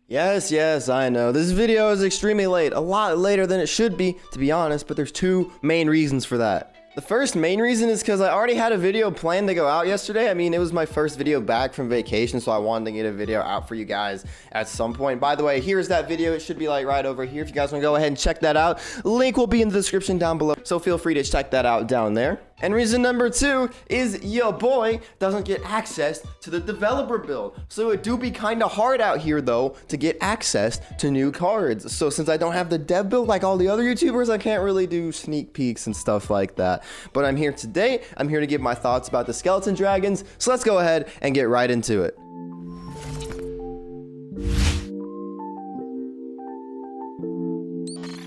Yes, I know. This video is extremely late. A lot later than it should be, to be honest, but there's two main reasons for that. The first main reason is because I already had a video planned to go out yesterday. I mean, it was my first video back from vacation, so I wanted to get a video out for you guys at some point. By the way, here's that video. It should be like right over here. If you guys want to go ahead and check that out, link will be in the description down below, so feel free to check that out down there. And reason number two is your boy doesn't get access to the developer build. So it do be kind of hard out here though to get access to new cards. So since I don't have the dev build like all the other YouTubers, I can't really do sneak peeks and stuff like that. But I'm here today. I'm here to give my thoughts about the skeleton dragons. So let's go ahead and get right into it.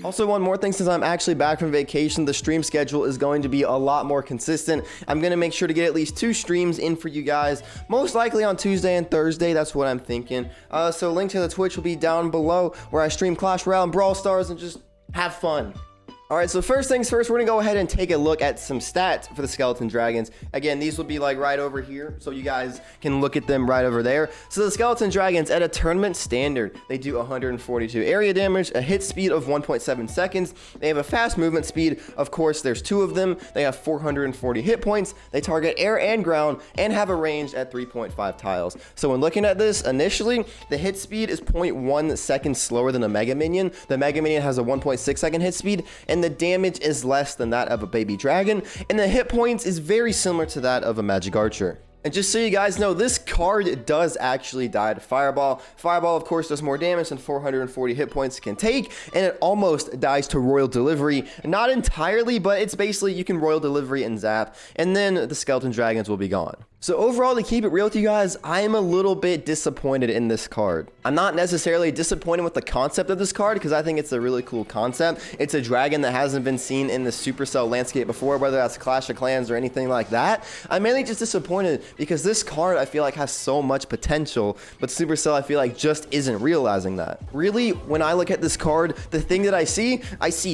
Also, one more thing, since I'm actually back from vacation, the stream schedule is going to be a lot more consistent. I'm going to make sure to get at least 2 streams in for you guys, most likely on Tuesday and Thursday. That's what I'm thinking. So link to the Twitch will be down below, where I stream Clash Royale and Brawl Stars and just have fun. Alright, so first things first, we're going to go ahead and take a look at some stats for the skeleton dragons. Again, these will be like right over here, so you guys can look at them right over there. So the skeleton dragons at a tournament standard, they do 142 area damage, a hit speed of 1.7 seconds. They have a fast movement speed. Of course, there's 2 of them. They have 440 hit points. They target air and ground and have a range at 3.5 tiles. So when looking at this, initially, the hit speed is 0.1 seconds slower than a mega minion. The mega minion has a 1.6 second hit speed, and the damage is less than that of a baby dragon, and the hit points is very similar to that of a magic archer. And just so you guys know, this card does actually die to Fireball. Fireball, of course, does more damage than 440 hit points can take, and it almost dies to Royal Delivery. Not entirely, but it's basically you can Royal Delivery and zap, and then the skeleton dragons will be gone. So overall, to keep it real with you guys, I am a little bit disappointed in this card. I'm not necessarily disappointed with the concept of this card, because I think it's a really cool concept. It's a dragon that hasn't been seen in the Supercell landscape before, whether that's Clash of Clans or anything like that. I'm mainly just disappointed because this card I feel like has so much potential, but Supercell I feel like just isn't realizing that. Really, when I look at this card, the thing that I see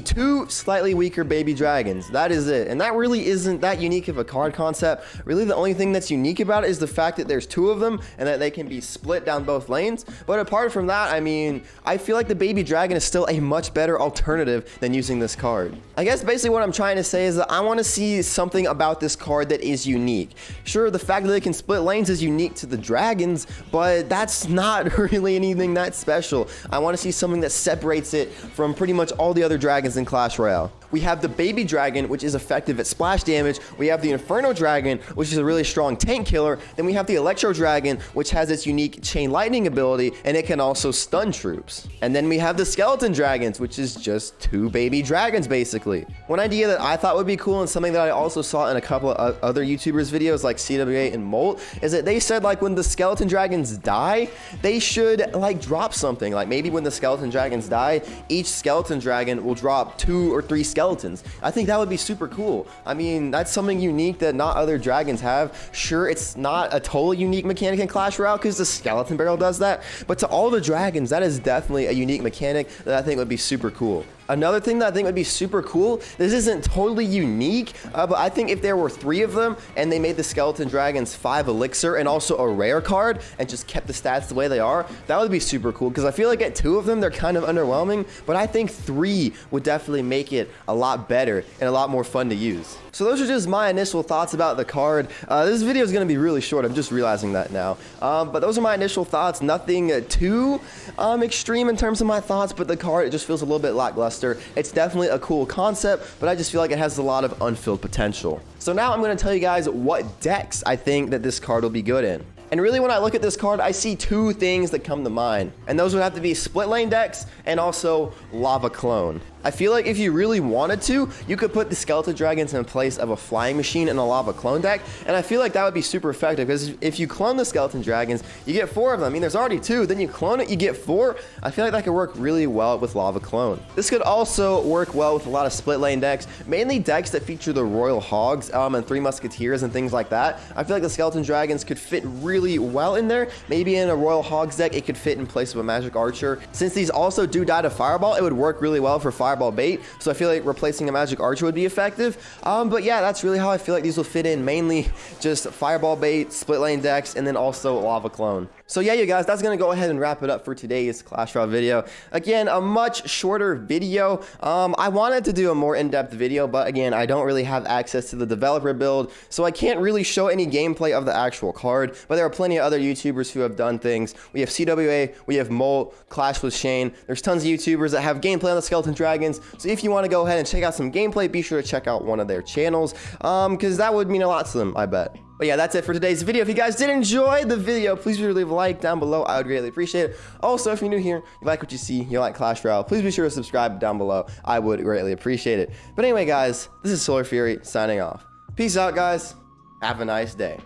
2 slightly weaker baby dragons. That is it. And that really isn't that unique of a card concept. Really, the only thing that's unique about it is the fact that there's 2 of them and that they can be split down both lanes. But apart from that, I mean, I feel like the baby dragon is still a much better alternative than using this card. I guess basically what I'm trying to say is that I want to see something about this card that is unique. Sure, the fact that they can split lanes is unique to the dragons, but that's not really anything that special. I want to see something that separates it from pretty much all the other dragons in Clash Royale. We have the baby dragon, which is effective at splash damage. We have the inferno dragon, which is a really strong tank killer. Then we have the electro dragon, which has its unique chain lightning ability, and it can also stun troops. And then we have the skeleton dragons, which is just 2 baby dragons basically. One idea that I thought would be cool, and something that I also saw in a couple of other YouTubers videos like CW8 and Molt, is that they said like when the skeleton dragons die, they should like drop something. Like maybe when the skeleton dragons die, each skeleton dragon will drop 2 or 3 skeletons. I think that would be super cool. I mean, that's something unique that not other dragons have. Sure, it's not a totally unique mechanic in Clash Royale because the skeleton barrel does that, but to all the dragons, that is definitely a unique mechanic that I think would be super cool. Another thing that I think would be super cool, this isn't totally unique, but I think if there were 3 of them and they made the skeleton dragons 5 elixir and also a rare card and just kept the stats the way they are, that would be super cool, because I feel like at 2 of them they're kind of underwhelming, but I think 3 would definitely make it a lot better and a lot more fun to use. So those are just my initial thoughts about the card. This video is going to be really short, I'm just realizing that now, but those are my initial thoughts. Nothing too extreme in terms of my thoughts, but the card, it just feels a little bit lackluster. It's definitely a cool concept, but I just feel like it has a lot of unfilled potential. So now I'm going to tell you guys what decks I think that this card will be good in. And really, when I look at this card, I see 2 things that come to mind. And those would have to be split lane decks and also lava clone. I feel like if you really wanted to, you could put the skeleton dragons in place of a flying machine and a lava clone deck, and I feel like that would be super effective, because if you clone the skeleton dragons, you get 4 of them. I mean, there's already 2, then you clone it, you get 4. I feel like that could work really well with lava clone. This could also work well with a lot of split lane decks, mainly decks that feature the royal hogs and 3 musketeers and things like that. I feel like the skeleton dragons could fit really well in there. Maybe in a royal hogs deck, it could fit in place of a magic archer. Since these also do die to fireball, it would work really well for fireball bait, so I feel like replacing a magic archer would be effective. But yeah, that's really how I feel like these will fit in, mainly just fireball bait, split lane decks, and then also lava clone. So yeah, you guys, that's going to go ahead and wrap it up for today's Clash Royale video. Again, a much shorter video. I wanted to do a more in-depth video, but again, I don't really have access to the developer build, so I can't really show any gameplay of the actual card, but there are plenty of other YouTubers who have done things. We have CWA, we have Molt, Clash with Shane. There's tons of YouTubers that have gameplay on the Skeleton Dragons, so if you want to go ahead and check out some gameplay, be sure to check out one of their channels, because that would mean a lot to them, I bet. But yeah, that's it for today's video. If you guys did enjoy the video, please be sure to leave a like down below. I would greatly appreciate it. Also, if you're new here, you like what you see, you like Clash Royale, please be sure to subscribe down below. I would greatly appreciate it. But anyway, guys, this is SolarFury signing off. Peace out, guys. Have a nice day.